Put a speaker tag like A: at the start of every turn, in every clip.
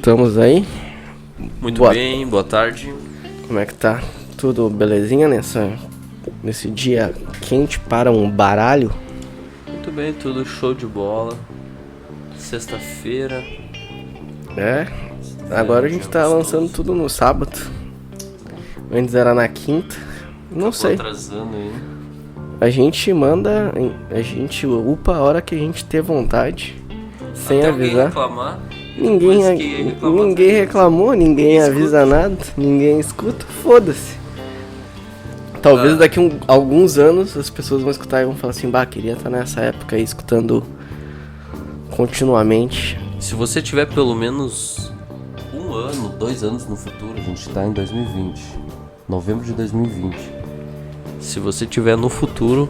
A: Estamos aí.
B: Muito bem, boa tarde.
A: Como é que tá? Tudo belezinha nesse dia quente para um baralho?
B: Muito bem, tudo show de bola. Sexta-feira.
A: Agora a gente tá lançando tudo no sábado. Antes era na quinta. Não sei.
B: Atrasando aí.
A: A gente manda, a gente upa a hora que a gente ter vontade. Sem
B: até
A: avisar.
B: Reclamar.
A: Ninguém reclamou, ninguém avisa nada, ninguém escuta, foda-se. Talvez daqui alguns anos as pessoas vão escutar e vão falar assim, queria estar nessa época aí escutando continuamente.
B: Se você tiver pelo menos 1 ano, 2 anos no futuro, a gente tá em 2020, novembro de 2020. Se você tiver no futuro,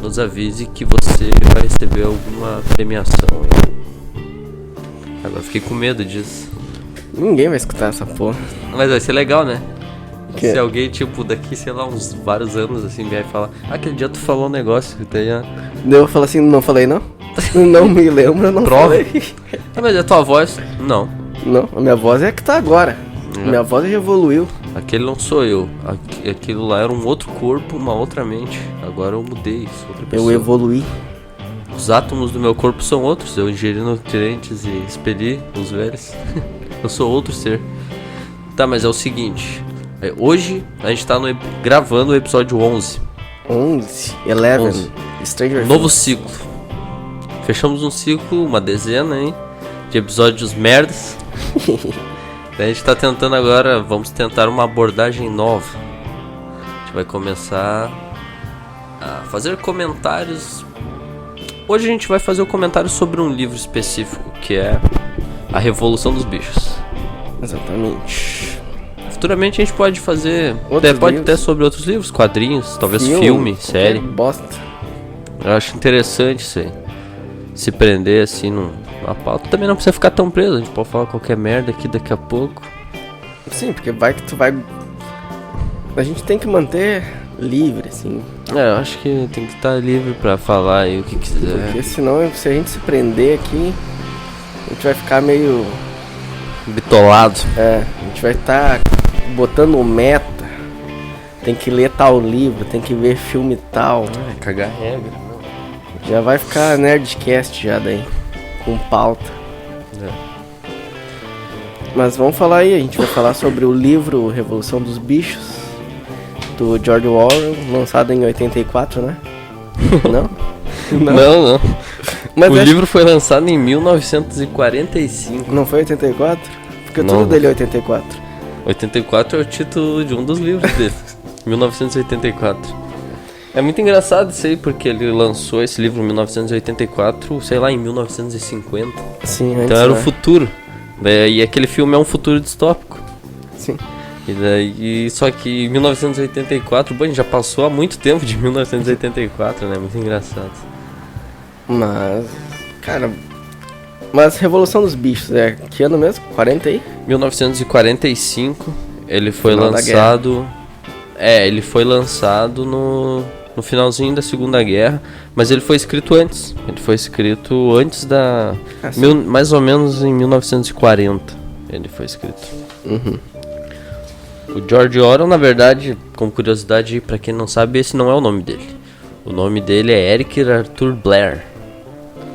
B: nos avise que você vai receber alguma premiação. Agora fiquei com medo disso.
A: Ninguém vai escutar essa porra.
B: Mas vai ser legal, né?
A: Que?
B: Se alguém, daqui, sei lá, uns vários anos, assim, vier e falar, aquele dia tu falou um negócio, daí
A: eu falo assim, não falei não? Não me lembro, não
B: prova.
A: Falei.
B: Mas é a tua voz? Não.
A: Não, a minha voz é a que tá agora. Minha voz já evoluiu.
B: Aquele não sou eu. Aquilo lá era um outro corpo, uma outra mente. Agora eu mudei, sou outra pessoa.
A: Eu evoluí.
B: Os átomos do meu corpo são outros. Eu ingeri nutrientes e expeli os velhos. Eu sou outro ser. Tá, mas é o seguinte. Hoje a gente tá gravando o episódio 11.
A: 11. Stranger Things.
B: Novo ciclo. Fechamos um ciclo, uma dezena, hein? De episódios merdas. A gente tá tentando agora, vamos tentar uma abordagem nova. A gente vai começar a fazer comentários. Hoje a gente vai fazer um comentário sobre um livro específico, que é A Revolução dos Bichos.
A: Exatamente.
B: Futuramente a gente pode fazer, pode até sobre outros livros, quadrinhos, talvez filme, série.
A: Bosta.
B: Eu acho interessante isso aí. Se prender assim numa pauta. Também não precisa ficar tão preso, a gente pode falar qualquer merda aqui daqui a pouco.
A: Sim, porque vai que tu vai... A gente tem que manter livre, assim.
B: Eu acho que tem que estar livre pra falar aí o que quiser.
A: Porque senão, se a gente se prender aqui, a gente vai ficar meio...
B: bitolado.
A: A gente vai estar botando meta. Tem que ler tal livro, tem que ver filme tal.
B: Cagar regra.
A: Já vai ficar Nerdcast já daí, com pauta. Mas vamos falar aí, a gente vai falar sobre o livro Revolução dos Bichos, do George Orwell, lançado em 84, né? Não?
B: Não.
A: Mas
B: o livro foi lançado em 1945.
A: Não foi 84? Porque
B: não.
A: Tudo dele é 84.
B: 84 é o título de um dos livros dele. 1984. É muito engraçado isso aí, porque ele lançou esse livro em 1984, sei lá, em 1950.
A: Sim, antes,
B: então era o futuro. E aquele filme é um futuro distópico.
A: Sim.
B: E daí, só que em 1984, já passou há muito tempo de 1984, né? Muito engraçado.
A: Mas, cara... Revolução dos Bichos, que ano mesmo? 40 aí?
B: 1945, ele foi lançado... ele foi lançado no finalzinho da Segunda Guerra, mas ele foi escrito antes. Ele foi escrito antes da... mais ou menos em 1940, ele foi escrito.
A: Uhum.
B: O George Orwell, na verdade, com curiosidade, pra quem não sabe, esse não é o nome dele. O nome dele é Eric Arthur Blair.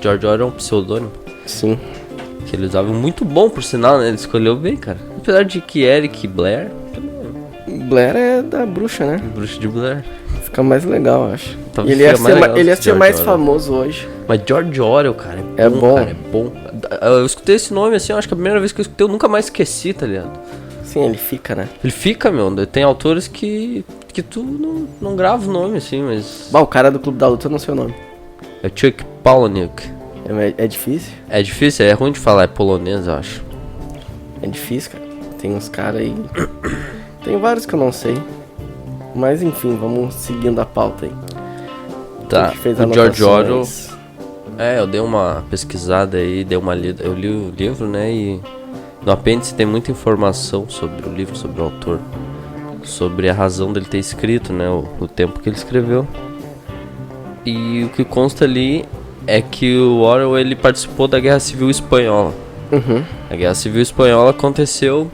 B: George Orwell é um pseudônimo.
A: Sim.
B: Que ele usava, muito bom por sinal, né? Ele escolheu bem, cara. Apesar de que Eric Blair...
A: Blair é da bruxa, né?
B: Bruxa de Blair.
A: Fica mais legal, eu acho.
B: Talvez
A: ele ia ser mais
B: Orwell.
A: Famoso hoje.
B: Mas George Orwell, cara,
A: é bom.
B: Cara, é bom. Eu escutei esse nome assim, eu acho que a primeira vez que eu escutei eu nunca mais esqueci, tá ligado?
A: Sim, ele fica, né?
B: Ele fica, meu. Tem autores que tu não grava o nome, assim, mas...
A: O cara do Clube da Luta, eu não sei o nome.
B: É Chuck Palahniuk.
A: É difícil?
B: É difícil, é ruim de falar, é polonês, eu acho.
A: É difícil, cara. Tem uns caras aí... Tem vários que eu não sei. Mas enfim, vamos seguindo a pauta aí.
B: Tá, o George Orwell... eu dei uma pesquisada aí, dei uma lida. Eu li o livro, né, e... No apêndice tem muita informação sobre o livro, sobre o autor. Sobre a razão dele ter escrito, né, o tempo que ele escreveu. E o que consta ali é que o Orwell, ele participou da Guerra Civil Espanhola.
A: Uhum.
B: A Guerra Civil Espanhola aconteceu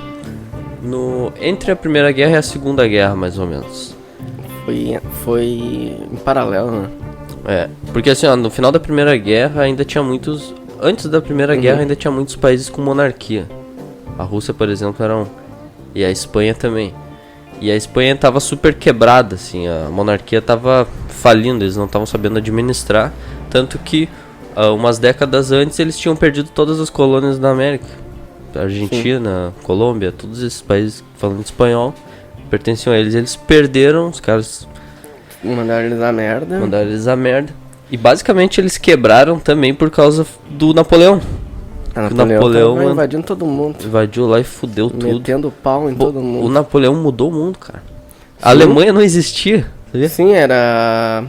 B: entre a Primeira Guerra e a Segunda Guerra, mais ou menos.
A: Foi em paralelo, né?
B: Porque assim, ó, no final da Primeira Guerra ainda tinha muitos... Antes da Primeira Guerra ainda tinha muitos países com monarquia. A Rússia, por exemplo, era um. E a Espanha também. E a Espanha tava super quebrada, assim, a monarquia tava falindo, eles não estavam sabendo administrar. Tanto que, umas décadas antes, eles tinham perdido todas as colônias da América. Argentina, Colômbia, todos esses países falando espanhol pertenciam a eles. Eles perderam, os caras
A: Mandaram eles a merda.
B: E basicamente eles quebraram também por causa do Napoleão.
A: Napoleão tava invadindo todo mundo.
B: Invadiu lá e fudeu tudo.
A: Metendo pau em todo mundo.
B: O Napoleão mudou o mundo, cara.
A: Sim.
B: A Alemanha não existia, sabia?
A: Sim, era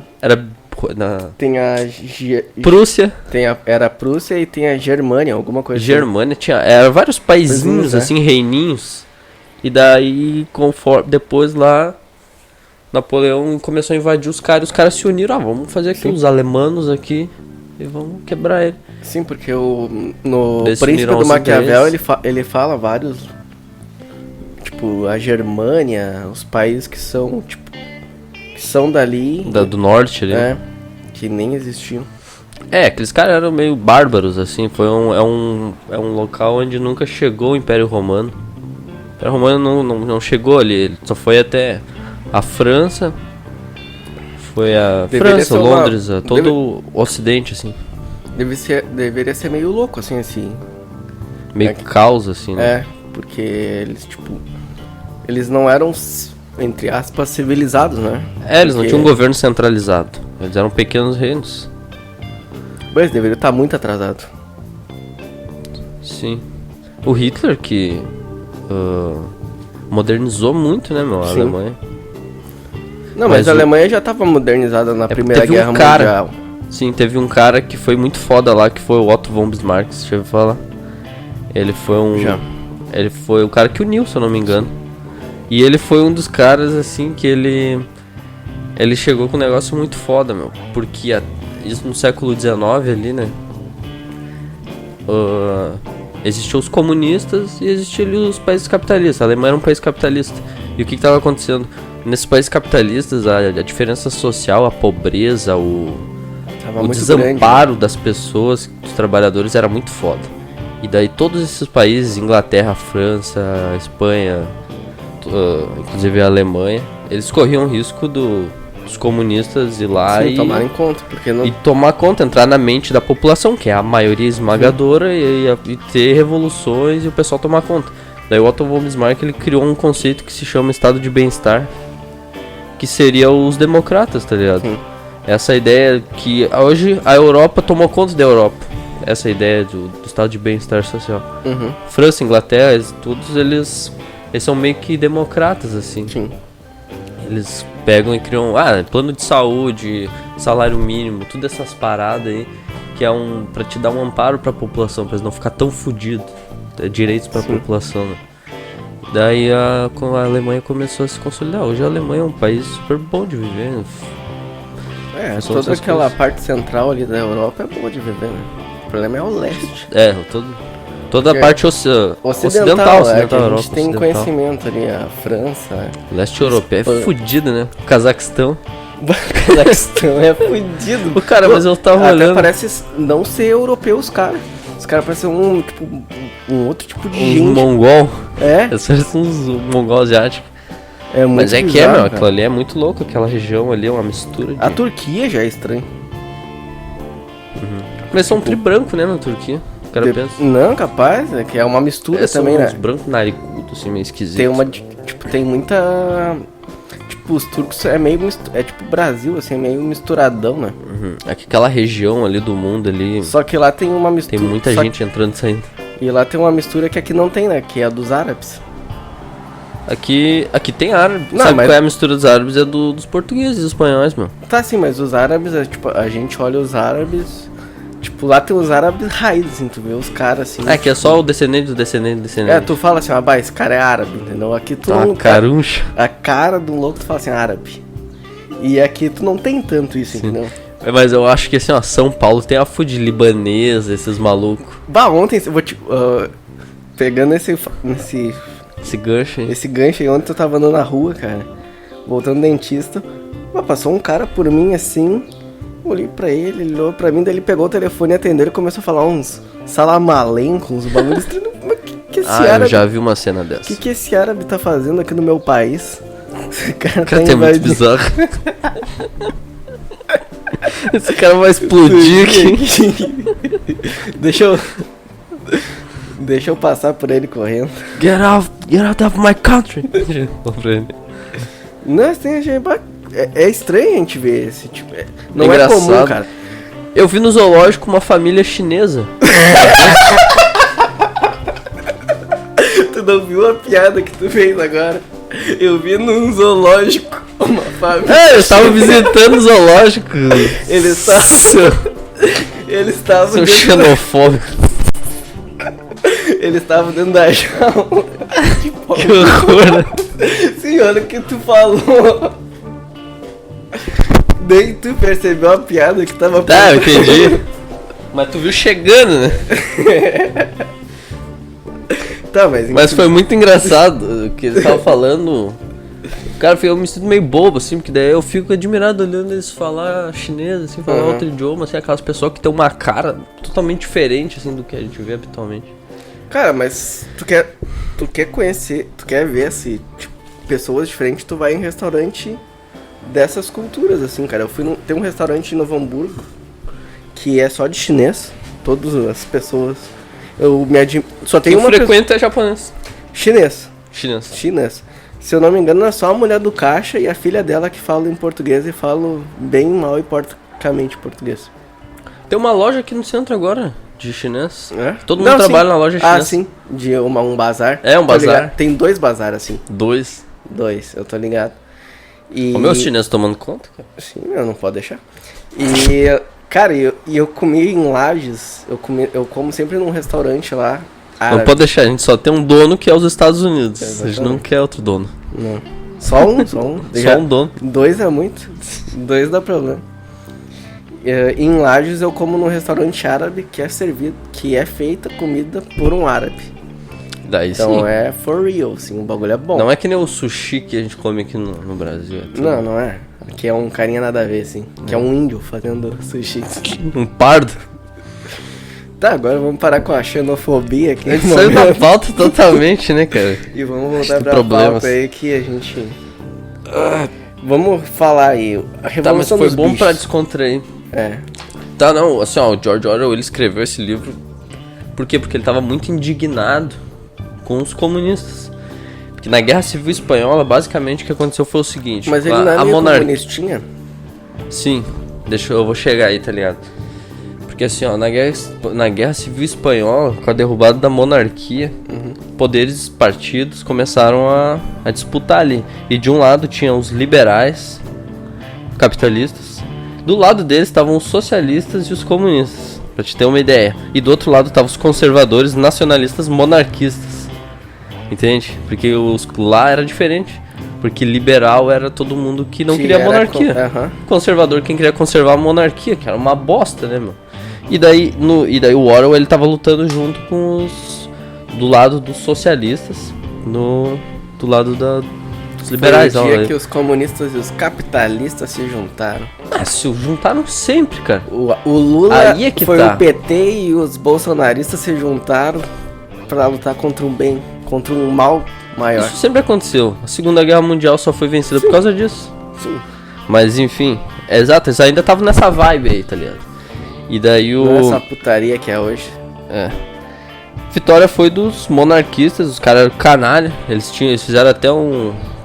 A: tem a
B: Prússia.
A: Era a Prússia e tem a Germânia, alguma coisa
B: Germânia tinha... Era vários paizinhos, assim, reininhos. E daí, depois lá, Napoleão começou a invadir os caras se uniram. Vamos fazer aqui uns alemanos aqui e vamos quebrar ele.
A: Sim, porque no Príncipe do Maquiavel ele fala vários, tipo, a Germânia, os países que são, tipo, que são dali,
B: do norte ali,
A: que nem existiam.
B: Aqueles caras eram meio bárbaros, assim. É um local onde nunca chegou o Império Romano. O Império Romano não chegou ali, ele só foi até a França. Foi a França, Londres, todo o Ocidente, assim.
A: Deveria ser meio louco, assim,
B: meio caos, assim, né?
A: Porque eles não eram, entre aspas, civilizados, né?
B: Eles não tinham um governo centralizado. Eles eram pequenos reinos.
A: Mas deveria estar muito atrasado.
B: Sim. O Hitler que modernizou muito, né, a Alemanha.
A: Não, mas a Alemanha já estava modernizada na Primeira Guerra Mundial.
B: Sim, teve um cara que foi muito foda lá, que foi o Otto von Bismarck, você já ouviu falar? Ele foi o cara que uniu, se eu não me engano. E ele foi um dos caras, assim, que ele chegou com um negócio muito foda, meu. Porque isso no século XIX ali, né? Existiam os comunistas e existiam os países capitalistas. A Alemanha era um país capitalista. E o que estava acontecendo? Nesses países capitalistas, a diferença social, a pobreza, o desamparo das pessoas, dos trabalhadores, era muito foda. E daí todos esses países, Inglaterra, França, Espanha, inclusive a Alemanha, eles corriam o risco dos comunistas ir lá e tomar conta, entrar na mente da população, que é a maioria esmagadora, e ter revoluções e o pessoal tomar conta. Daí o Otto von Bismarck ele criou um conceito que se chama estado de bem-estar, que seria os democratas, tá ligado? Sim. Essa ideia que hoje a Europa tomou conta da Europa. Essa ideia do estado de bem-estar social.
A: Uhum.
B: França, Inglaterra, todos eles são meio que democratas, assim.
A: Sim.
B: Eles pegam e criam plano de saúde, salário mínimo, todas essas paradas aí, que é pra te dar um amparo pra população, pra eles não ficar tão fudidos. Direitos pra população, né? Daí a Alemanha começou a se consolidar. Hoje a Alemanha é um país super bom de viver, né?
A: Toda aquela parte central ali da Europa é boa de viver, né? O problema é o leste.
B: Toda a parte ocidental
A: a
B: Europa,
A: gente tem conhecimento ali, a França.
B: Leste europeu é fudido, né? O Cazaquistão.
A: O Cazaquistão é fudido.
B: Cara, mas eu tava olhando.
A: Parece não ser europeu os caras. Os caras parecem um outro tipo de gente.
B: Mongol.
A: Eles
B: parecem uns mongol asiáticos. Mas bizarro, aquilo ali é muito louco, aquela região ali é uma mistura de...
A: A Turquia já é estranho.
B: Mas são branco, né, na Turquia. O cara pensa.
A: Não, capaz, é que é uma mistura também,
B: são
A: né?
B: uns brancos narigudos, assim, meio esquisitos.
A: Tem muita... Os turcos é tipo Brasil, assim, meio misturadão, né?
B: Aquela região ali do mundo ali...
A: Só que lá tem uma mistura...
B: Tem muita gente entrando e saindo.
A: E lá tem uma mistura que aqui não tem, né? Que é a dos árabes.
B: Aqui tem árabe. Sabe qual é a mistura dos árabes? É dos portugueses e dos espanhóis, meu.
A: Tá, sim, mas os árabes, a gente olha os árabes... Tipo, lá tem os árabes raízes, assim, tu vê os caras assim...
B: que é só o descendente do descendente do descendente.
A: Tu fala assim, esse cara é árabe, entendeu? Aqui tu não...
B: caruncha.
A: A cara do louco tu fala assim, árabe. E aqui tu não tem tanto isso, entendeu?
B: Mas eu acho que assim, São Paulo tem a food libanesa, esses malucos.
A: Bah, ontem, eu vou te... pegando esse
B: gancho aí.
A: esse gancho aí, ontem eu tava andando na rua, cara, voltando do dentista, passou um cara por mim assim, olhei pra ele olhou pra mim, daí ele pegou o telefone e atendeu e começou a falar uns salamalencos, uns bagulhos estranhos. Mas que esse árabe...
B: eu já vi uma cena dessa.
A: Que esse árabe tá fazendo aqui no meu país? Esse cara tá
B: é muito bizarro. Esse cara vai explodir aqui.
A: Deixa eu passar por ele correndo.
B: Get out of my country.
A: Não, assim, é estranho a gente ver esse tipo. Não é
B: engraçado.
A: comum, cara.
B: Eu vi no zoológico uma família chinesa.
A: Tu não viu a piada que tu fez agora? Eu vi num zoológico uma família.
B: Eu tava visitando o zoológico.
A: Eles estavam
B: Seu xenofóbico.
A: Eles estavam dentro da jaula.
B: Que horror.
A: Sim, olha o que tu falou. Nem tu percebeu a piada que tava...
B: Tá, eu entendi. Mas tu viu chegando, né?
A: Tá,
B: mas foi muito engraçado o que eles estavam falando. Cara, eu me sinto meio bobo, assim, porque daí eu fico admirado olhando eles falar chinês, assim, falar outro idioma, assim, aquelas pessoas que tem uma cara totalmente diferente, assim, do que a gente vê habitualmente. Cara,
A: mas tu quer conhecer, tu quer ver, assim, tipo, pessoas diferentes, tu vai em restaurante dessas culturas, assim, cara. Tem um restaurante em Novo Hamburgo que é só de chinês, todas as pessoas... Só tem uma
B: frequenta é japonês.
A: Chinês.
B: Chinês.
A: Se eu não me engano, é só a mulher do caixa e a filha dela que fala em português e fala bem mal e porcamente português.
B: Tem uma loja aqui no centro agora, de chinês.
A: É?
B: Todo mundo trabalha na loja chinesa.
A: Ah, sim. De um bazar.
B: É, um bazar.
A: Ligado. Tem 2 bazar, assim.
B: 2,
A: eu tô ligado. E...
B: O meu chinês tomando conta, cara?
A: Sim, eu não posso deixar. E... Cara, eu comi em Lages, eu como sempre num restaurante lá. Árabe.
B: Não pode deixar, a gente só tem um dono que é os Estados Unidos. A gente não quer outro dono.
A: Não. Só um.
B: Só um dono.
A: 2 é muito. 2 dá problema. Em Lages eu como num restaurante árabe que é feita comida por um árabe.
B: Daí
A: então
B: sim.
A: É for real, assim, o bagulho é bom.
B: Não é que nem o sushi que a gente come aqui no Brasil.
A: Não é. Aqui é um carinha nada a ver, assim. Que é um índio fazendo sushi.
B: Um pardo.
A: Tá, agora vamos parar com a xenofobia aqui.
B: A gente saiu da pauta totalmente, né, cara?
A: E vamos voltar pra pauta aí que a gente... vamos falar aí. A Revolução
B: mas foi
A: dos
B: bom
A: Bichos.
B: pra descontrair. Tá, não, assim, ó, o George Orwell, ele escreveu esse livro. Por quê? Porque ele tava muito indignado com os comunistas. Porque na Guerra Civil Espanhola, basicamente, o que aconteceu foi o seguinte...
A: Mas ele não é comunistinha?
B: Sim, eu vou chegar aí, tá ligado? Porque assim, ó, na Guerra Civil Espanhola, com a derrubada da monarquia, poderes, partidos começaram a disputar ali. E de um lado tinham os liberais, capitalistas. Do lado deles estavam os socialistas e os comunistas, pra te ter uma ideia. E do outro lado estavam os conservadores, nacionalistas, monarquistas. Entende? Porque lá era diferente. Porque liberal era todo mundo que não queria monarquia. Conservador quem queria conservar a monarquia, que era uma bosta, né, meu? E daí o Orwell, ele tava lutando junto com do lado dos socialistas, do lado dos liberais.
A: Foi o dia que os comunistas e os capitalistas se juntaram.
B: Se juntaram sempre, cara.
A: O Lula
B: aí é que
A: foi
B: tá.
A: o PT e os bolsonaristas se juntaram pra lutar contra um bem, contra um mal maior.
B: Isso sempre aconteceu. A Segunda Guerra Mundial só foi vencida por causa disso.
A: Sim.
B: Mas enfim, exato, eles ainda estavam nessa vibe aí, tá ligado? E daí
A: Não é essa putaria que é hoje.
B: Vitória foi dos monarquistas, os caras eram canalha. Eles fizeram até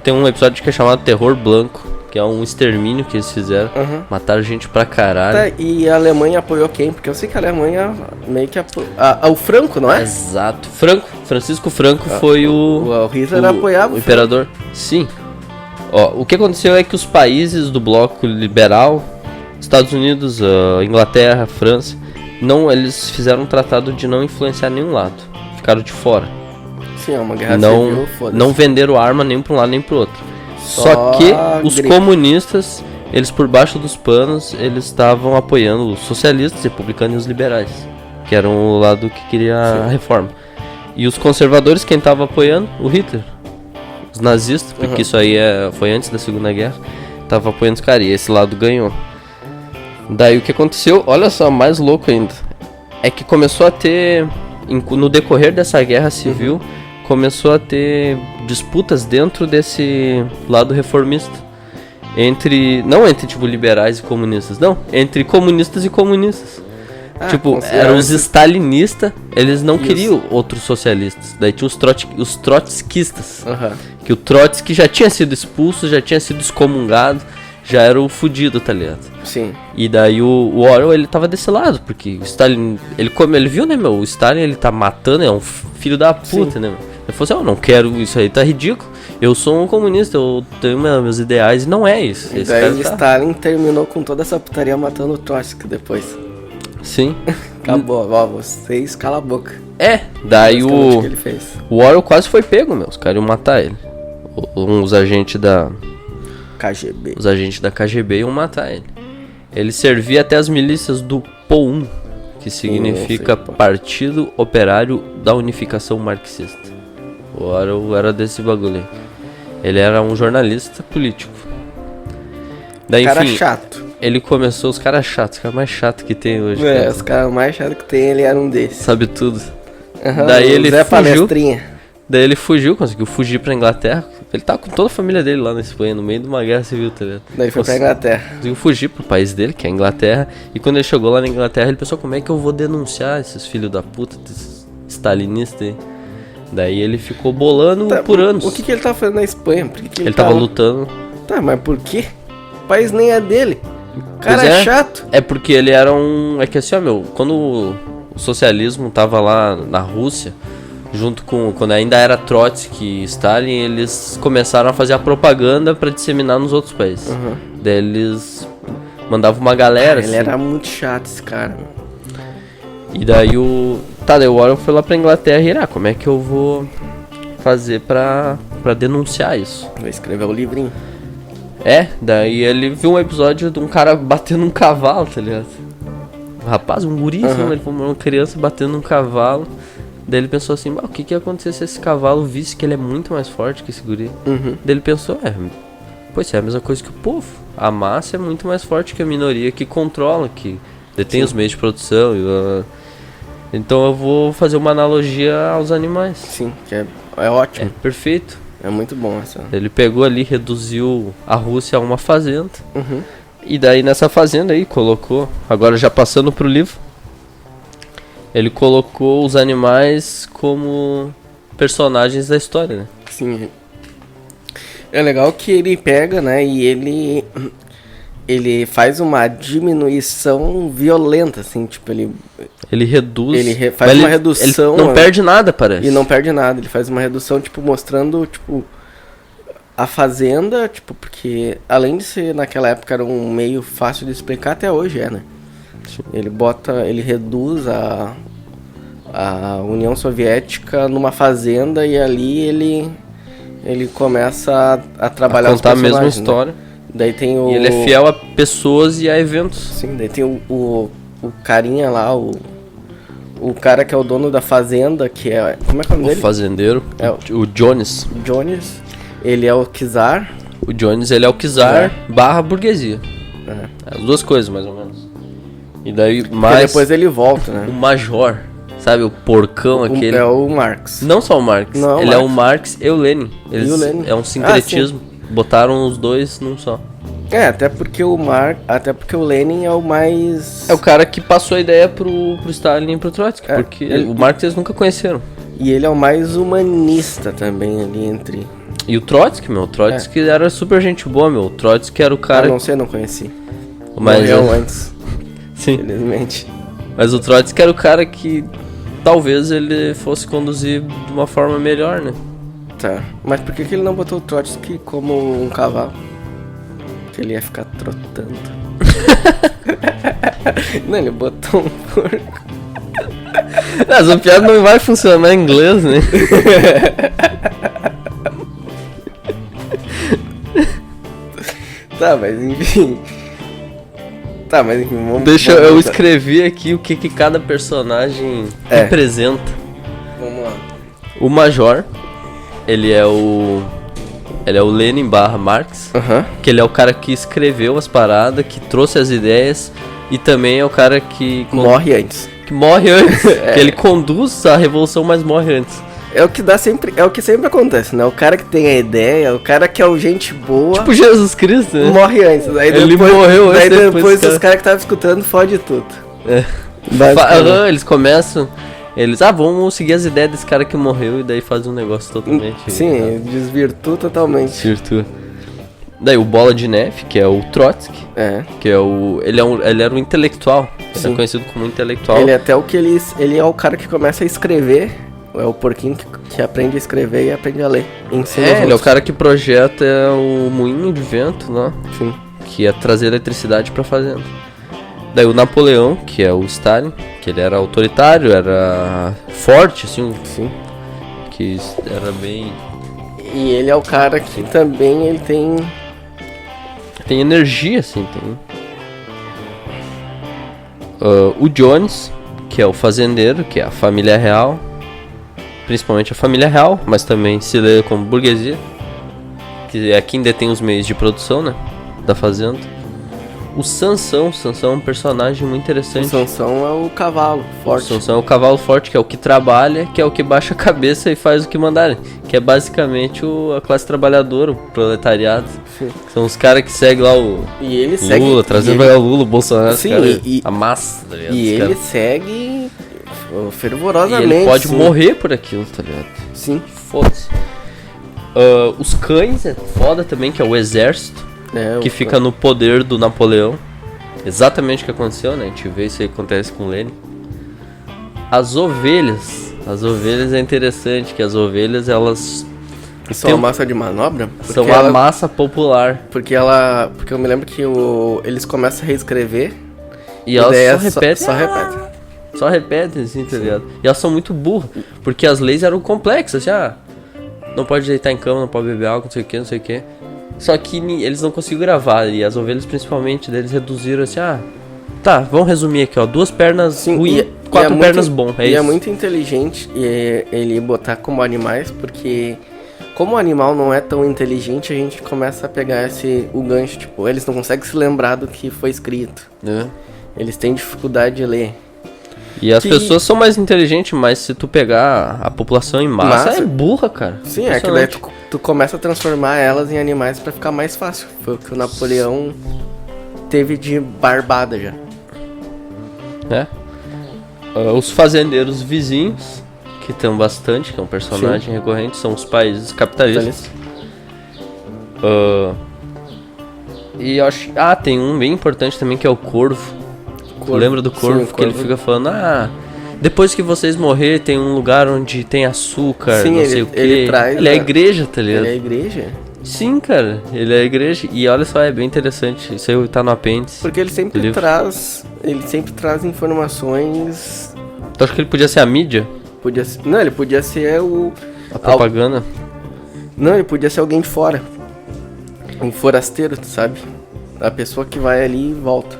B: tem um episódio que é chamado Terror Blanco, que é um extermínio que eles fizeram. Mataram gente pra caralho.
A: Tá, e a Alemanha apoiou quem? Porque eu sei que a Alemanha meio que apoiou... o Franco, não é?
B: Exato. Francisco Franco foi
A: o Hitler apoiava
B: o imperador. Sim. Ó, o que aconteceu é que os países do bloco liberal, Estados Unidos, Inglaterra, França, eles fizeram um tratado de não influenciar nenhum lado. Ficaram de fora.
A: Sim, é uma guerra civil, foda-se.
B: Não venderam arma nem pra um lado nem pro outro. Só que os comunistas, eles por baixo dos panos, eles estavam apoiando os socialistas, republicanos e os liberais. que era o lado que queria a reforma. E os conservadores, quem tava apoiando? O Hitler. Os nazistas, porque isso aí foi antes da Segunda Guerra, tava apoiando os caras, e esse lado ganhou. Daí o que aconteceu, olha só, mais louco ainda, é que começou a ter, no decorrer dessa guerra civil, começou a ter disputas dentro desse lado reformista. Não entre tipo liberais e comunistas, não, entre comunistas e comunistas. Tipo, eram os stalinistas, eles não queriam outros socialistas. Daí tinha os trotskistas. Que o Trotsky já tinha sido expulso, já tinha sido excomungado, já era o fudido, tá ligado?
A: Sim.
B: E daí o Orwell, ele tava desse lado, porque o Stalin, ele viu, né, meu? O Stalin, ele tá matando, é um filho da puta, né, meu? Ele falou assim, eu não quero isso aí, tá ridículo. Eu sou um comunista, eu tenho meus ideais, e não é isso.
A: E daí Stalin terminou com toda essa putaria matando o Trotsky depois.
B: Sim.
A: Acabou, ó, vocês cala a boca.
B: Daí o
A: que ele fez.
B: O Orwell quase foi pego, meu. Os caras iam matar ele. Os agentes da
A: KGB.
B: Os agentes da KGB iam matar ele. Ele servia até as milícias do POUM, que significa Partido Operário da Unificação Marxista. O Orwell era desse bagulho aí. Ele era um jornalista político. Daí,
A: cara
B: enfim,
A: chato.
B: Ele começou, os caras chatos, os caras mais chatos que tem hoje.
A: Cara. Os caras mais chatos que tem, ele era um desses.
B: Sabe tudo. Daí ele
A: Zé
B: fugiu.
A: Palestrinha.
B: Daí ele fugiu, conseguiu fugir pra Inglaterra. Ele tá com toda a família dele lá na Espanha, no meio de uma guerra civil, tá ligado?
A: Daí foi pra Inglaterra.
B: Conseguiu fugir pro país dele, que é a Inglaterra. E quando ele chegou lá na Inglaterra, ele pensou, como é que eu vou denunciar esses filhos da puta, esses stalinistas aí? Daí ele ficou bolando por anos.
A: O que ele tava fazendo na Espanha? Por que
B: ele tava lutando.
A: Tá, mas por quê? O país nem é dele. O cara é chato.
B: É porque ele era um... É que assim, ó, meu, quando o socialismo tava lá na Rússia, junto com... Quando ainda era Trotsky e Stalin, eles começaram a fazer a propaganda pra disseminar nos outros países. Daí eles mandavam uma galera,
A: Ele era muito chato, esse cara.
B: E daí daí o Orwell foi lá pra Inglaterra e como é que eu vou fazer pra denunciar isso?
A: Vou escrever o livrinho.
B: Daí ele viu um episódio de um cara batendo um cavalo, tá ligado? Um rapaz, um guri, ele foi uma criança batendo um cavalo. Daí ele pensou assim, o que ia acontecer se esse cavalo visse que ele é muito mais forte que esse guri? Daí ele pensou, pois é a mesma coisa que o povo. A massa é muito mais forte que a minoria que controla, que detém os meios de produção. Então eu vou fazer uma analogia aos animais.
A: Sim, que é ótimo.
B: É perfeito.
A: É muito bom essa.
B: Ele pegou ali, reduziu a Rússia a uma fazenda. E daí nessa fazenda aí colocou, agora já passando pro livro, ele colocou os animais como personagens da história, né?
A: Sim. É legal que ele pega, né, e ele faz uma diminuição violenta, assim, tipo,
B: ele reduz.
A: Ele faz uma redução.
B: Ele não perde nada, parece.
A: E não perde nada. Ele faz uma redução, tipo, mostrando, tipo, a fazenda, tipo, porque além de ser naquela época era um meio fácil de explicar, até hoje é, né? Sim. Ele reduz a União Soviética numa fazenda e ali ele começa a trabalhar
B: a contar a mesma história.
A: Né? Daí tem
B: E ele é fiel a pessoas e a eventos.
A: Sim, daí tem o carinha lá, o cara que é o dono da fazenda, que é... Como é que é o nome dele?
B: O fazendeiro, o Jones.
A: O Jones, ele é o czar.
B: O Jones, ele é o czar barra burguesia. As duas coisas, mais ou menos. E daí, mais...
A: depois ele volta, né?
B: O major, sabe, o porcão aquele.
A: É o Marx.
B: Não só o Marx, ele é o Marx e o Lenin.
A: E o Lenin.
B: É um sincretismo. Botaram os dois num só.
A: Até porque o Lenin é o mais...
B: É o cara que passou a ideia pro Stalin e pro Trotsky, porque o Marx eles nunca conheceram.
A: E ele é o mais humanista também ali entre...
B: E o Trotsky, meu, o Trotsky era super gente boa, meu. O Trotsky era o cara...
A: não conheci.
B: Mas
A: morreu antes.
B: Sim.
A: Infelizmente.
B: Mas o Trotsky era o cara que talvez ele fosse conduzir de uma forma melhor, né?
A: Tá, mas por que ele não botou o Trotsky como um cavalo? Que ele ia ficar trotando. Não, ele botou um porco.
B: Essa piada não vai funcionar em inglês, né?
A: Tá, mas enfim. Tá, mas enfim, vamos...
B: Deixa
A: vamos
B: eu
A: voltar.
B: escrever aqui o que cada personagem
A: É.
B: representa.
A: Vamos lá.
B: O Major, ele é o Lenin / Marx,
A: Aham.
B: que ele é o cara que escreveu as paradas, que trouxe as ideias, e também é o cara que
A: Morre antes.
B: que morre antes, que ele conduz a revolução, mas morre antes.
A: É o que dá sempre... É o que sempre acontece, né? O cara que tem a ideia, o cara que é o gente boa...
B: Tipo Jesus Cristo, né?
A: morre antes. Aí
B: Ele
A: depois,
B: morreu antes,
A: daí
B: depois
A: depois
B: os
A: os caras que estavam escutando fode tudo.
B: É.
A: Basicamente.
B: Eles começam, vamos seguir as ideias desse cara que morreu, e daí fazem um negócio totalmente...
A: Sim, desvirtua totalmente.
B: Certo. Daí o Bola de Neve, que é o Trotsky,
A: É.
B: que é o... Ele era um intelectual, ele
A: Sim.
B: é conhecido como intelectual.
A: Ele é até o que ele é o cara que começa a escrever. É o porquinho que aprende a escrever e aprende a ler. Ensina os
B: Ele é o
A: outros.
B: cara que projeta o moinho de vento, né?
A: Sim.
B: Que é trazer eletricidade pra fazenda. Daí o Napoleão, que é o Stalin, que ele era autoritário, era forte, assim,
A: Sim.
B: que era bem...
A: E ele é o cara que também ele tem...
B: Tem energia, assim, tem... O Jones, que é o fazendeiro, que é a família real, principalmente a família real, mas também se lê como burguesia, que é quem detém os meios de produção, né, da fazenda. O Sansão é um personagem muito
A: O
B: interessante.
A: Sansão é o cavalo forte.
B: O Sansão é o cavalo forte, que é o que trabalha, que é o que baixa a cabeça e faz o que mandarem. Que é basicamente a classe trabalhadora, o proletariado.
A: Sim.
B: São os caras que seguem lá o
A: E ele segue...
B: Lula, trazendo pra cá o Lula, o Bolsonaro,
A: Sim,
B: cara,
A: e-
B: a massa, tá ligado?
A: E
B: Os
A: ele
B: caras-
A: segue
B: E
A: fervorosamente.
B: ele pode
A: sim.
B: morrer por aquilo, tá ligado?
A: Sim.
B: Foda-se. Os cães é foda também, que é o exército,
A: É,
B: que fica no poder do Napoleão. Exatamente o que aconteceu, né? A gente vê isso aí que acontece com o Lenin. As ovelhas é interessante, que as ovelhas, elas
A: São
B: tem
A: a
B: um-
A: massa de manobra?
B: são
A: Porque
B: a massa popular.
A: Porque eu me lembro que eles começam a reescrever
B: E elas
A: daí
B: só
A: é
B: repetem.
A: Só repetem.
B: Só repetem, assim, tá ligado? E elas são muito burras, porque as leis eram complexas, assim, não pode deitar em cama, não pode beber álcool, não sei o que. Só que eles não conseguiam gravar, e as ovelhas principalmente deles reduziram assim, tá, vamos resumir aqui, ó, 2 pernas
A: Sim,
B: ruins,
A: e
B: 4
A: é
B: pernas
A: muito,
B: bom, é
A: e
B: isso.
A: é muito inteligente ele botar como animais, porque como o animal não é tão inteligente, a gente começa a pegar o gancho, tipo, eles não conseguem se lembrar do que foi escrito.
B: É.
A: Eles têm dificuldade de ler.
B: E as
A: Que-
B: pessoas são mais inteligentes, mas se tu pegar a população em massa,
A: Massa?
B: é burra, cara.
A: Sim, é que daí
B: Impressionante.
A: tu começa a transformar elas em animais pra ficar mais fácil. Foi o que o Napoleão teve de barbada já.
B: Né? Os fazendeiros vizinhos, que tem bastante, que é um personagem recorrente, são os países capitalistas. E eu acho. Tem um bem importante também que é o Corvo. Lembra do Corvo?
A: Sim, o
B: Que ele
A: Corvo.
B: fica falando, depois que vocês morrer tem um lugar onde tem açúcar,
A: Sim,
B: não
A: ele-
B: sei o que.
A: ele traz
B: Ele é a
A: a-
B: igreja, tá ligado?
A: Ele é a igreja?
B: Sim, cara, ele é a igreja. E olha só, é bem interessante. Isso aí tá no apêndice.
A: Porque ele sempre
B: do livro.
A: traz informações.
B: Tu acha que ele podia ser a mídia?
A: Não, ele podia ser
B: A propaganda?
A: Não, ele podia ser alguém de fora. Um forasteiro, tu sabe? A pessoa que vai ali e volta.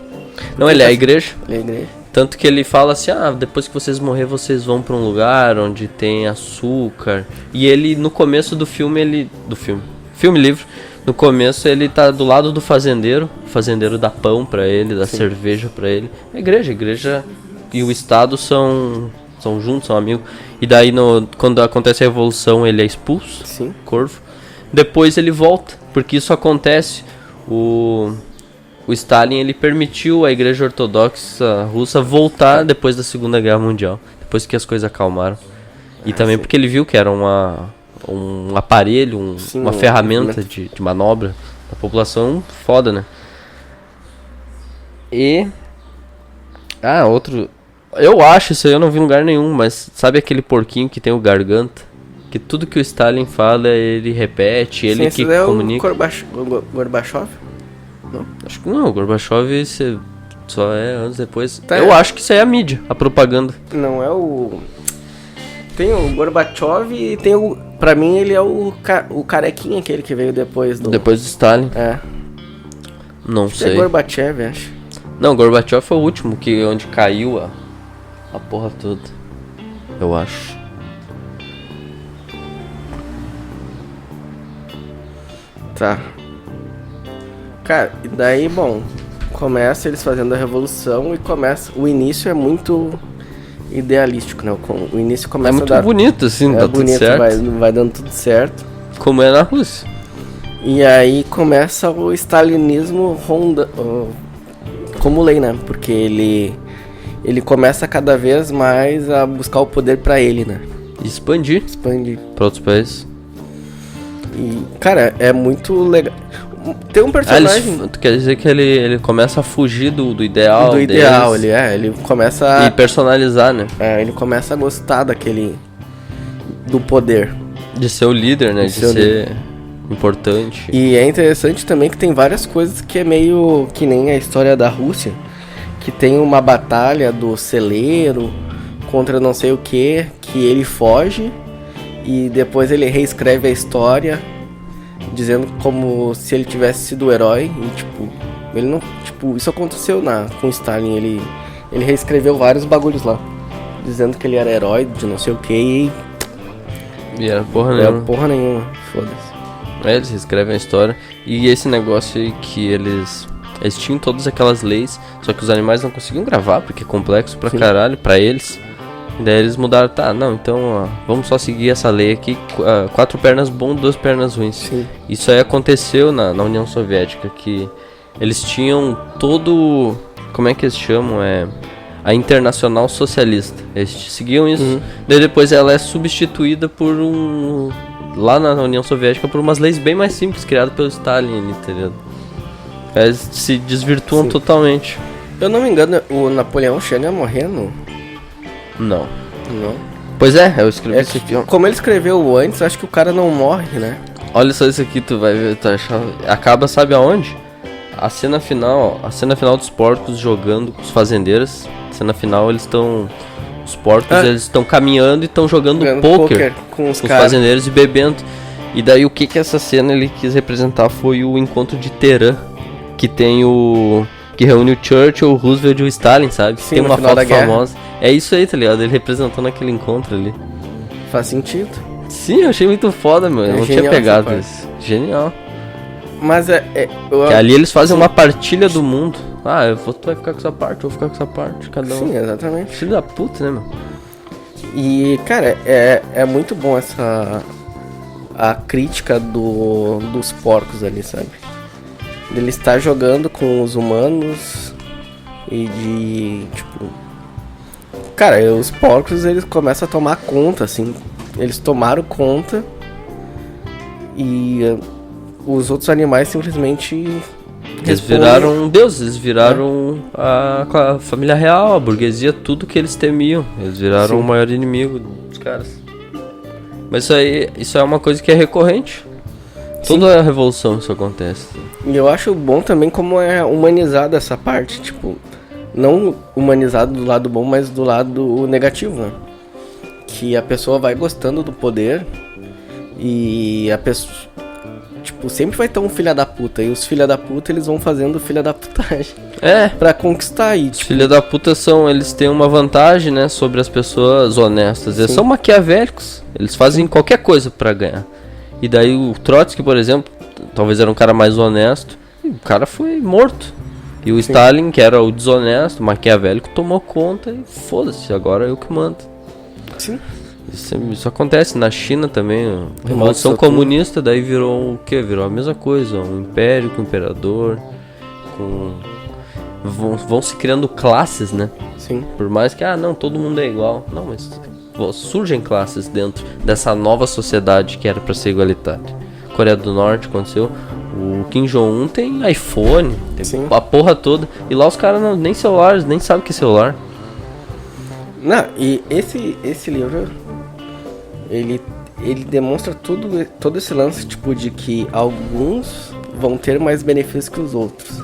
B: Não, ele é a igreja.
A: Ele é a igreja.
B: Tanto que ele fala assim, depois que vocês morrer, vocês vão pra um lugar onde tem açúcar. E ele, no começo do filme, filme livre, no começo ele tá do lado do fazendeiro. O fazendeiro dá pão pra ele, dá cerveja pra ele. A igreja e o Estado são juntos, são amigos. E daí, quando acontece a revolução, ele é expulso,
A: Sim.
B: Corvo. Depois ele volta, porque isso acontece. O Stalin, ele permitiu a igreja ortodoxa russa voltar depois da Segunda Guerra Mundial, depois que as coisas acalmaram. E também porque ele viu que era um aparelho, uma ferramenta de manobra da população foda, né? E... outro... Eu acho, isso aí eu não vi em lugar nenhum, mas sabe aquele porquinho que tem o garganta? Que tudo que o Stalin fala, ele repete, ele
A: Sim,
B: que
A: esse é
B: comunica.
A: o Gorbachev?
B: Acho que não, o Gorbachev só é anos depois.
A: Tá,
B: Eu acho que isso aí é a mídia, a propaganda.
A: Não é o... Tem o Gorbachev e tem o... Pra mim ele é o carequinha, aquele que veio depois do...
B: Depois do Stalin.
A: É.
B: Não
A: É
B: sei.
A: Gorbachev, acho.
B: Não, Gorbachev foi o último, onde caiu a porra toda. Eu acho.
A: Tá. Cara, e daí, bom, começa eles fazendo a revolução e começa... O início é muito idealístico, né? O início começa
B: É muito
A: a dar...
B: bonito, assim,
A: É
B: dá
A: bonito,
B: tudo certo.
A: vai dando tudo certo.
B: Como é na Rússia.
A: E aí começa o stalinismo como lei, né? Porque ele começa cada vez mais a buscar o poder pra ele, né?
B: Expandir pra outros países.
A: E, cara, é muito legal. Tem um personagem...
B: Tu quer dizer que ele começa a fugir do ideal
A: do ideal,
B: deles,
A: ele começa a...
B: e personalizar, né?
A: ele começa a gostar do poder.
B: De ser o líder, né? De ser importante.
A: E é interessante também que tem várias coisas que é meio que nem a história da Rússia, que tem uma batalha do celeiro contra não sei o que ele foge e depois ele reescreve a história dizendo como se ele tivesse sido o herói e tipo, ele não, tipo, isso aconteceu com Stalin, ele reescreveu vários bagulhos lá, dizendo que ele era herói de não sei o que
B: e era porra
A: nenhuma, foda-se.
B: Eles reescrevem a história. E esse negócio aí que eles tinham todas aquelas leis, só que os animais não conseguiam gravar, porque é complexo pra caralho, pra eles. E daí eles mudaram, então vamos só seguir essa lei aqui, 4 pernas bom, 2 pernas ruins.
A: Sim.
B: Isso aí aconteceu na União Soviética, que eles tinham todo, como é que eles chamam, a Internacional Socialista. Eles seguiam isso, daí depois ela é substituída por lá na União Soviética, por umas leis bem mais simples, criadas pelo Stalin, entendeu? Eles se desvirtuam totalmente.
A: Eu não me engano, o Napoleão chega a morrer,
B: Não.
A: Não.
B: Pois é, eu escrevi isso aqui, ó.
A: Como ele escreveu antes, acho que o cara não morre, né?
B: Olha só isso aqui, tu vai ver, tu achar. Acaba, sabe aonde? A cena final dos porcos jogando com os fazendeiros. Cena final, eles estão... Os porcos, eles estão caminhando e estão jogando poker
A: com os
B: fazendeiros e bebendo. E daí o que essa cena ele quis representar foi o encontro de Teherã, que tem que reúne o Churchill, o Roosevelt e o Stalin, sabe?
A: Sim,
B: tem uma foto famosa. É isso aí, tá ligado? Ele representando aquele encontro ali.
A: Faz sentido.
B: Sim, eu achei muito foda, meu. Eu não tinha pegado isso. Genial.
A: Mas
B: que ali eles fazem uma partilha do mundo. Tu vai ficar com essa parte, eu vou ficar com essa parte, cada um.
A: Sim, exatamente.
B: Filho da puta, né, meu?
A: E, cara, é muito bom a crítica dos porcos ali, sabe? Ele está jogando com os humanos e tipo... Cara, os porcos, eles começam a tomar conta, assim. Eles tomaram conta e os outros animais simplesmente...
B: Eles viraram deuses, eles viraram a família real, a burguesia, tudo que eles temiam. Eles viraram o maior inimigo dos caras. Mas isso é uma coisa que é recorrente. Toda a revolução isso acontece.
A: E eu acho bom também como é humanizada essa parte, tipo... Não humanizado do lado bom, mas do lado negativo, né? Que a pessoa vai gostando do poder e a pessoa... Tipo, sempre vai ter um filho da puta. E os filha da puta, eles vão fazendo filha da putagem. Pra conquistar aí.
B: Os filha da puta eles têm uma vantagem, né? Sobre as pessoas honestas. Eles são maquiavélicos. Eles fazem qualquer coisa pra ganhar. E daí o Trotsky, por exemplo, talvez era um cara mais honesto. E o cara foi morto. E o Stalin, que era o desonesto, maquiavélico, tomou conta e foda-se, agora eu que mando.
A: Sim.
B: Isso acontece na China também, a Revolução Comunista, daí virou o quê? Virou a mesma coisa, um império com um imperador, vão se criando classes, né?
A: Sim.
B: Por mais que, não, todo mundo é igual. Não, mas surgem classes dentro dessa nova sociedade que era pra ser igualitária. Coreia do Norte aconteceu, o Kim Jong-un tem iPhone, tem a porra toda, e lá os caras nem celulares, nem sabem o que é celular.
A: Não, e esse livro, ele demonstra todo esse lance, tipo, de que alguns vão ter mais benefícios que os outros.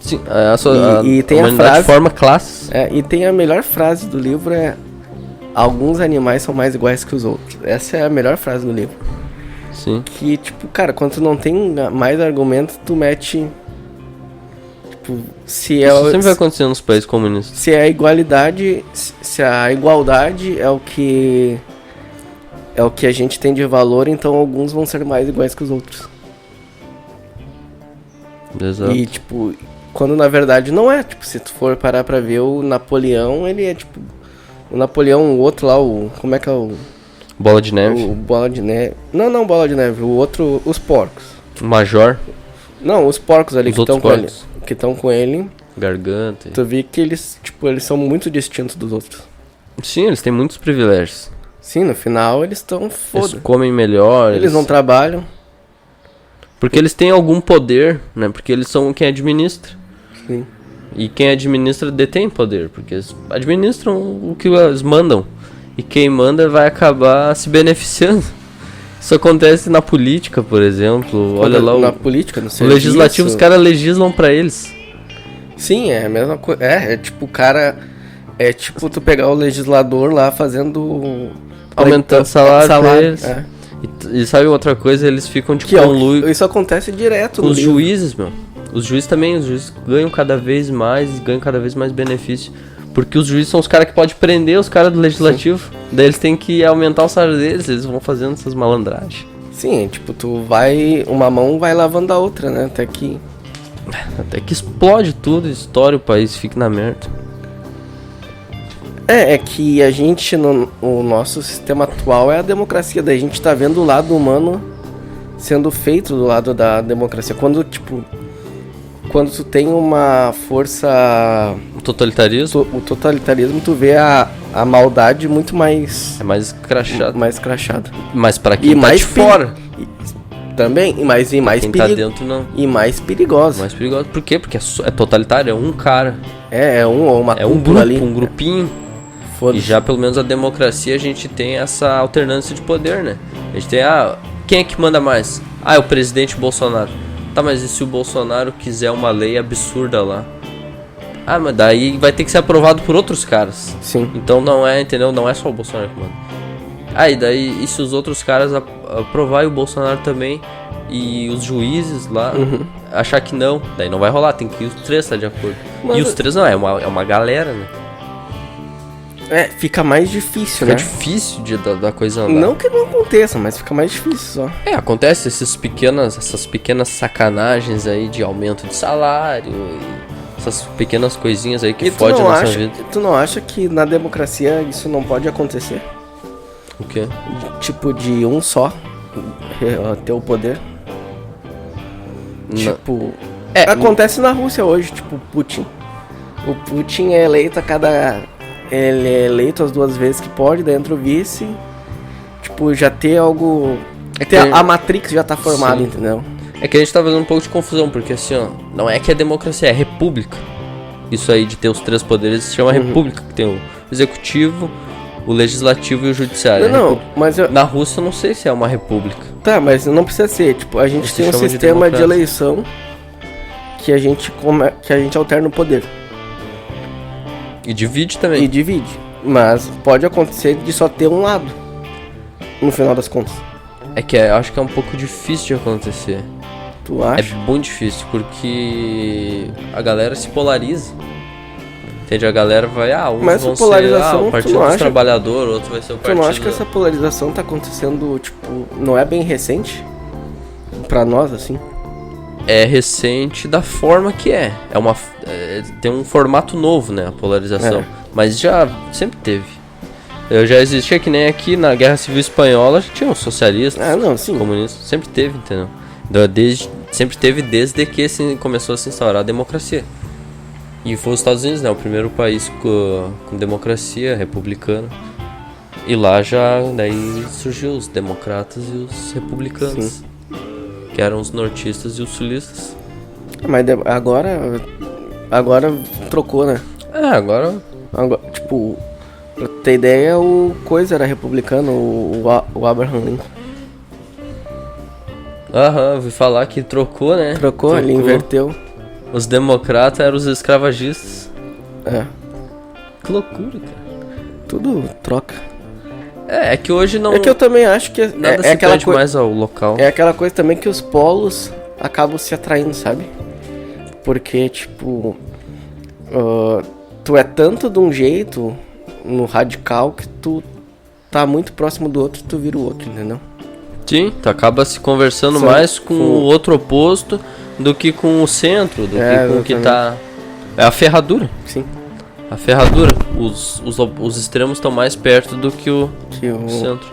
B: Sim,
A: e tem a frase,
B: forma classes.
A: E tem a melhor frase do livro, alguns animais são mais iguais que os outros. Essa é a melhor frase do livro.
B: Sim.
A: Que, tipo, cara, quando tu não tem mais argumentos, tu mete... tipo, se
B: Isso sempre vai acontecer nos países comunistas.
A: se a igualdade é o que a gente tem de valor, então alguns vão ser mais iguais que os outros.
B: Exato.
A: E tipo, quando na verdade não é, tipo, se tu for parar pra ver o Napoleão, ele é tipo o Napoleão, o outro lá, como é que é o
B: Bola de Neve.
A: o Bola de Neve. Não, Bola de Neve, o outro, os porcos.
B: O Major.
A: Não, os porcos ali
B: Os
A: que estão
B: outros
A: com ele,
B: porcos.
A: que estão com ele.
B: Garganta.
A: Tu vê que eles, tipo, eles são muito distintos dos outros.
B: Sim, eles têm muitos privilégios.
A: Sim, no final eles estão
B: Eles
A: foda.
B: comem melhor.
A: Eles não trabalham.
B: Porque eles têm algum poder, né? Porque eles são quem administra.
A: Sim.
B: E quem administra detém poder. Porque eles administram o que eles mandam. E quem manda vai acabar se beneficiando. Isso acontece na política, por exemplo. Olha lá
A: na
B: o
A: política, no
B: o legislativo, os caras legislam pra eles.
A: Sim, é a mesma coisa. É tipo o cara. É tipo tu pegar o legislador lá fazendo.
B: Aumentando o salário pra eles.
A: É.
B: E sabe outra coisa? Eles ficam de
A: Que é,
B: conluio
A: isso acontece direto
B: com
A: no
B: os
A: livro.
B: juízes, meu. Os juízes também, os juízes ganham cada vez mais, ganham cada vez mais benefício. Porque os juízes são os caras que podem prender os caras do legislativo. Daí eles têm que aumentar o salário deles, eles vão fazendo essas malandragens.
A: Sim, tipo, tu vai. Uma mão vai lavando a outra, né? Até que.
B: Até que explode tudo, estoura o país, fica na merda.
A: É que a gente, o nosso sistema atual é a democracia. Daí a gente tá vendo o lado humano sendo feito do lado da democracia. Quando, tipo. Quando tu tem uma força.
B: O totalitarismo
A: O totalitarismo, tu vê a maldade muito mais.
B: é mais crachado.
A: Mais crachada.
B: Mas pra quem
A: E
B: tá
A: mais
B: de fora,
A: Também, e mais
B: quem tá dentro não.
A: E mais perigosa.
B: Mais perigoso. Por quê? Porque é totalitário, é um cara.
A: É um ou uma
B: É um
A: cúpula
B: grupo,
A: ali.
B: um grupinho. E
A: Foda-se.
B: já pelo menos a democracia a gente tem essa alternância de poder, né? A gente tem, quem é que manda mais? É o presidente Bolsonaro. Tá, mas e se o Bolsonaro quiser uma lei absurda lá? Mas daí vai ter que ser aprovado por outros caras.
A: Sim.
B: Então não é, entendeu? Não é só o Bolsonaro que manda. E daí, e se os outros caras aprovarem o Bolsonaro também e os juízes lá achar que não, daí não vai rolar, tem que os três estar de acordo.
A: Mas
B: E os três não, é uma galera, né?
A: Fica mais difícil,
B: Fica
A: né?
B: difícil da coisa andar.
A: Não que não aconteça, mas fica mais difícil só.
B: Acontece essas pequenas sacanagens aí de aumento de salário e essas pequenas coisinhas aí que fodem a nossa vida.
A: Tu não acha que na democracia isso não pode acontecer?
B: O quê?
A: Tipo, de um só ter o poder?
B: Não.
A: Tipo... acontece na Rússia hoje, tipo, Putin. O Putin é eleito ele é eleito as 2 vezes que pode, dentro do vice. Tipo, já ter algo... A Matrix já tá formada,
B: Sim.
A: entendeu?
B: É que a gente tá fazendo um pouco de confusão, porque assim, não é que é democracia, é república. Isso aí de ter os 3 poderes se chama república, que tem o executivo, o legislativo e o judiciário.
A: Não, mas
B: Na Rússia eu não sei se é uma república.
A: Tá, mas não precisa ser. Tipo, a gente
B: Eles
A: tem um
B: chamam de
A: sistema de
B: democracia.
A: eleição que a gente alterna o poder.
B: E divide também.
A: E divide. Mas pode acontecer de só ter um lado. No final das contas.
B: É que eu acho que é um pouco difícil de acontecer.
A: Tu
B: É
A: acha?
B: muito difícil, porque a galera se polariza. Entende? A galera vai, uns
A: Mas
B: vão
A: essa polarização,
B: ser o
A: tu
B: Partido
A: não
B: dos
A: acha-
B: Trabalhadores, outro vai ser o
A: Tu
B: Partido...
A: não acha que essa polarização tá acontecendo, tipo, não é bem recente? Pra nós, assim?
B: É recente da forma que é. Tem um formato novo, né, a polarização.
A: É.
B: Mas já sempre teve. Eu já existia que nem aqui na Guerra Civil Espanhola, já tinha os socialistas,
A: Não, sim.
B: comunistas, sempre teve, entendeu? Sempre teve desde que começou a se instaurar a democracia. E foi os Estados Unidos, né, o primeiro país com democracia republicana. E lá já daí surgiu os democratas e os republicanos.
A: Sim.
B: Que eram os nortistas e os sulistas.
A: Mas agora trocou, né?
B: Agora...
A: Tipo, pra ter ideia, o coisa era republicano, o Abraham Lincoln.
B: ouvi falar que trocou, né?
A: Trocou, ele inverteu.
B: Os democratas eram os escravagistas.
A: É,
B: Que loucura, cara.
A: tudo troca.
B: É que hoje não...
A: É que eu também acho que
B: Nada
A: é
B: se
A: aquela
B: perde
A: coisa.
B: mais ao local.
A: É aquela coisa também que os polos acabam se atraindo, sabe? porque, tipo, tu é tanto de um jeito no radical que tu tá muito próximo do outro e tu vira o outro, entendeu?
B: Sim, tu acaba se conversando
A: Só
B: mais com
A: com-
B: o outro oposto do que com o centro, do que com o que tá... É a ferradura.
A: Sim.
B: A ferradura. Os extremos estão mais perto do que o
A: Que o...
B: centro.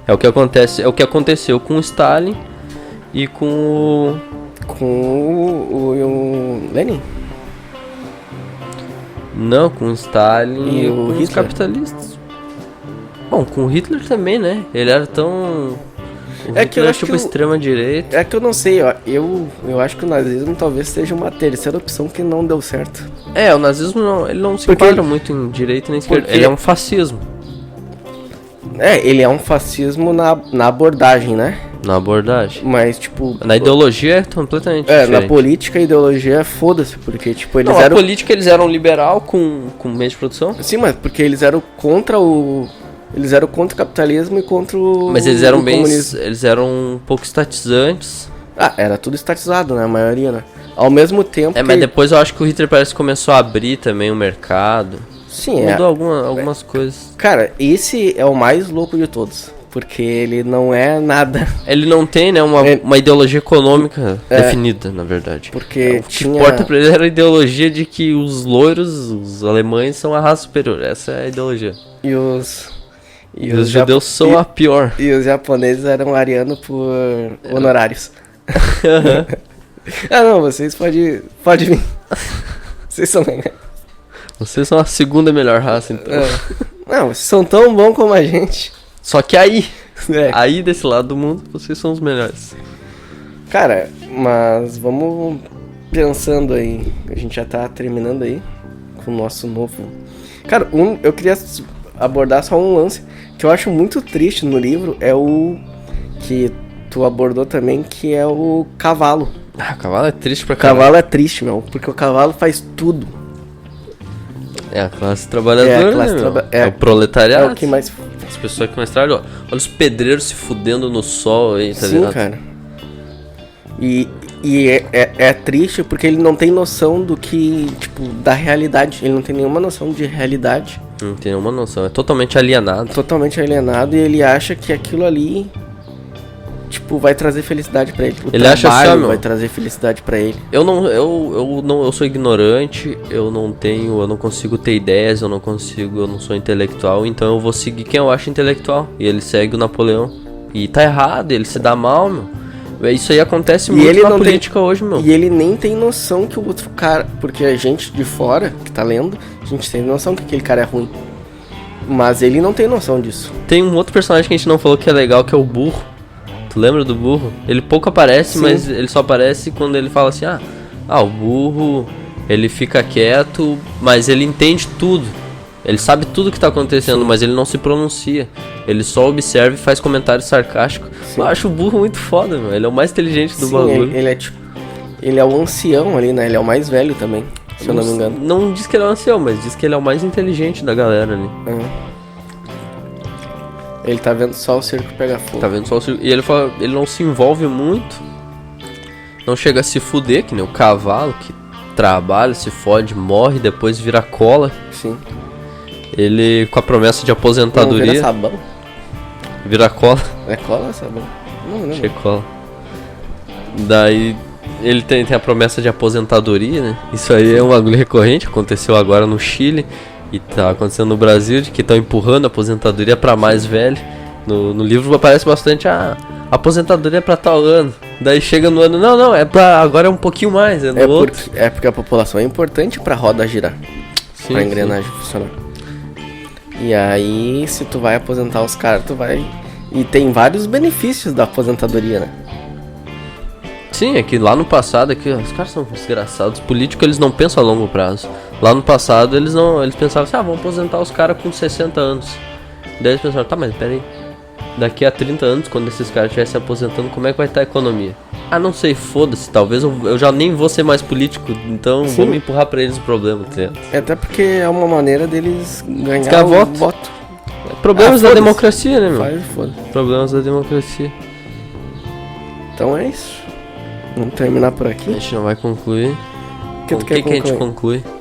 B: É o que acontece, é o que aconteceu com o Stalin e com
A: Com o Lenin.
B: Não, com o Stalin
A: E
B: e
A: o
B: com os
A: Hitler?
B: capitalistas. Bom, com o Hitler também, né? Ele era tão... O
A: É que eu
B: Hitler
A: acho
B: tipo
A: que
B: extrema direita.
A: É que eu não sei, ó. Eu acho que o nazismo talvez seja uma terceira opção que não deu certo.
B: É, o nazismo não, ele não se
A: Porque
B: enquadra muito em direita nem esquerda.
A: porque-
B: Ele é um fascismo
A: Ele é um fascismo na abordagem, né?
B: na abordagem.
A: Mas, tipo...
B: Na ideologia é completamente
A: na
B: diferente.
A: política e ideologia, foda-se, porque, tipo, eles
B: Não,
A: eram...
B: a política eles eram liberal com meio de produção.
A: Sim, mas porque eles eram contra o... Eles eram contra o capitalismo e contra o...
B: Mas eles eram
A: o
B: bem.
A: comunismo.
B: Eles eram um pouco estatizantes.
A: Era tudo estatizado, né? A maioria, né? Ao mesmo tempo
B: É, mas depois eu acho que o Hitler parece que começou a abrir também o mercado.
A: Sim,
B: Mudou algumas coisas.
A: Cara, esse é o mais louco de todos. Porque ele não é nada.
B: Ele não tem, né, uma ideologia econômica definida, na verdade.
A: Porque
B: O que importa pra ele era a ideologia de que os loiros, os alemães, são a raça superior. Essa é a ideologia.
A: E os...
B: E os judeus são a pior.
A: E os japoneses eram arianos por honorários. Não, vocês pode vir. Vocês são legais.
B: Vocês são a segunda melhor raça, então.
A: Não, vocês são tão bons como a gente.
B: Só que aí
A: É.
B: desse lado do mundo, vocês são os melhores.
A: Cara, mas vamos pensando aí. A gente já tá terminando aí com o nosso novo... Cara, eu queria abordar só um lance que eu acho muito triste no livro. É o que tu abordou também, que é o cavalo.
B: Ah, cavalo é triste pra
A: O
B: caralho.
A: cavalo é triste, meu, porque o cavalo faz tudo.
B: É a classe trabalhadora,
A: É a classe
B: né, meu?
A: traba-
B: É o
A: É
B: proletariado.
A: o que mais...
B: As pessoas que mais trabalham. Olha os pedreiros se fudendo no sol aí, tá
A: Sim,
B: ligado?
A: cara. E é triste porque ele não tem noção do que, tipo, da realidade. Ele não tem nenhuma noção de realidade.
B: Não tem nenhuma noção. É totalmente alienado.
A: Totalmente alienado e ele acha que aquilo ali, tipo, vai trazer felicidade pra ele. O
B: Ele acha
A: trabalho
B: assim, ó, meu.
A: vai trazer felicidade pra ele.
B: Eu sou ignorante, eu não consigo ter ideias, eu não sou intelectual, então eu vou seguir quem eu acho intelectual. E ele segue o Napoleão. E tá errado, ele se dá mal, meu. Isso aí acontece muito
A: ele
B: na
A: não tem-
B: política hoje, meu.
A: E ele nem tem noção que o outro cara... Porque a gente de fora, que tá lendo, a gente tem noção que aquele cara é ruim. Mas ele não tem noção disso.
B: Tem um outro personagem que a gente não falou que é legal, que é o burro. Tu lembra do burro? Ele pouco aparece,
A: Sim.
B: mas ele só aparece quando ele fala assim, o burro, ele fica quieto, mas ele entende tudo. Ele sabe tudo que tá acontecendo, mas ele não se pronuncia. Ele só observa e faz comentários sarcásticos.
A: Sim.
B: Eu acho o burro muito foda, meu. Ele é o mais inteligente do
A: Sim,
B: bagulho.
A: ele é tipo... Ele é o ancião ali, né? Ele é o mais velho também, se eu não me engano.
B: Não diz que ele é um ancião, mas diz que ele é o mais inteligente da galera ali.
A: Ele tá vendo só o circo pegar fogo.
B: Tá vendo só o circo? E ele fala, ele não se envolve muito. Não chega a se fuder, que nem o cavalo, que trabalha, se fode, morre, depois vira cola.
A: Sim.
B: Ele, com a promessa de
A: Não,
B: aposentadoria,
A: vira sabão.
B: vira cola.
A: É cola, sabão? Não, não.
B: Chega cola. Daí ele tem a promessa de aposentadoria, né? Isso aí é um bagulho recorrente, aconteceu agora no Chile e tá acontecendo no Brasil, de que estão empurrando a aposentadoria pra mais velho. No livro aparece bastante a aposentadoria pra tal ano. Daí chega no ano, não, é pra agora é um pouquinho mais, é no outro.
A: Porque a população é importante pra roda girar,
B: Sim,
A: pra
B: sim.
A: engrenagem funcionar. E aí, se tu vai aposentar os caras, tu vai... E tem vários benefícios da aposentadoria, né?
B: Sim, é que lá no passado, os caras são desgraçados. Os políticos, eles não pensam a longo prazo. Lá no passado, eles pensavam assim, vamos aposentar os caras com 60 anos. Daí eles pensaram, tá, mas peraí. Daqui a 30 anos, quando esses caras estiverem se aposentando, como é que vai estar a economia? Não sei, foda-se, talvez eu já nem vou ser mais político, então
A: Sim.
B: vamos empurrar pra eles o problema, tá ligado?
A: Até porque é uma maneira deles ganhar
B: Ganhar
A: o
B: voto.
A: voto.
B: Problemas da
A: foda-se.
B: democracia, né, meu?
A: Faz, foda.
B: Problemas da democracia.
A: Então é isso. Vamos terminar por
B: A
A: aqui?
B: gente não vai concluir.
A: Que
B: Com
A: tu
B: o
A: quer
B: que a gente
A: concluir?
B: conclui?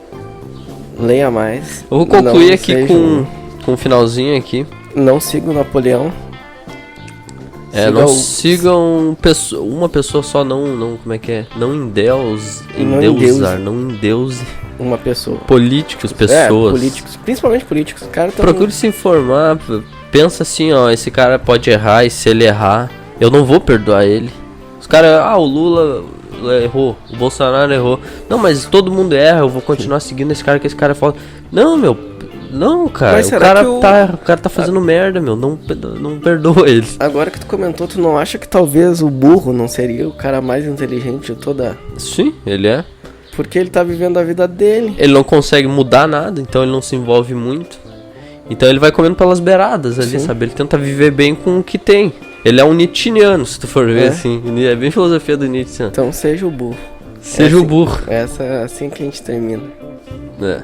A: Leia mais.
B: Eu vou concluir
A: Não
B: aqui
A: sejam-
B: com um finalzinho aqui.
A: Não siga o Napoleão. Siga
B: Não
A: o-
B: sigam uma pessoa só, não, como é que é? Não
A: Não
B: endeusar, não endeuse
A: uma pessoa.
B: políticos, pessoas.
A: Políticos, principalmente políticos. O cara tá
B: Procure se informar, pensa assim, ó, esse cara pode errar e se ele errar, eu não vou perdoar ele. Os caras, o Lula errou, o Bolsonaro errou. Não, mas todo mundo erra, eu vou continuar seguindo esse cara, que esse cara é foda. Não, não, cara,
A: Mas
B: o
A: será
B: cara,
A: que o-
B: o cara tá fazendo merda, não perdoa ele.
A: Agora que tu comentou, tu não acha que talvez o burro não seria o cara mais inteligente de toda...
B: Sim, ele é.
A: Porque ele tá vivendo a vida dele.
B: Ele não consegue mudar nada, então ele não se envolve muito. Então ele vai comendo pelas beiradas ali,
A: Sim.
B: sabe? Ele tenta viver bem com o que tem. Ele é um nietzscheano, se tu for ver
A: É.
B: assim. É bem filosofia do Nietzsche. Né?
A: Então seja o burro.
B: Seja
A: É
B: o
A: assim-
B: burro.
A: Essa é assim que a gente termina.
B: É.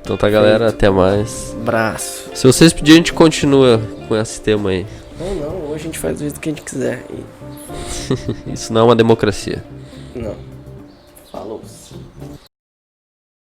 B: Então tá, galera, até mais.
A: Braço.
B: Se vocês pedirem, a gente continua com esse tema aí.
A: Não, hoje a gente faz do jeito que a gente quiser.
B: Isso não é uma democracia.
A: Não. Falou.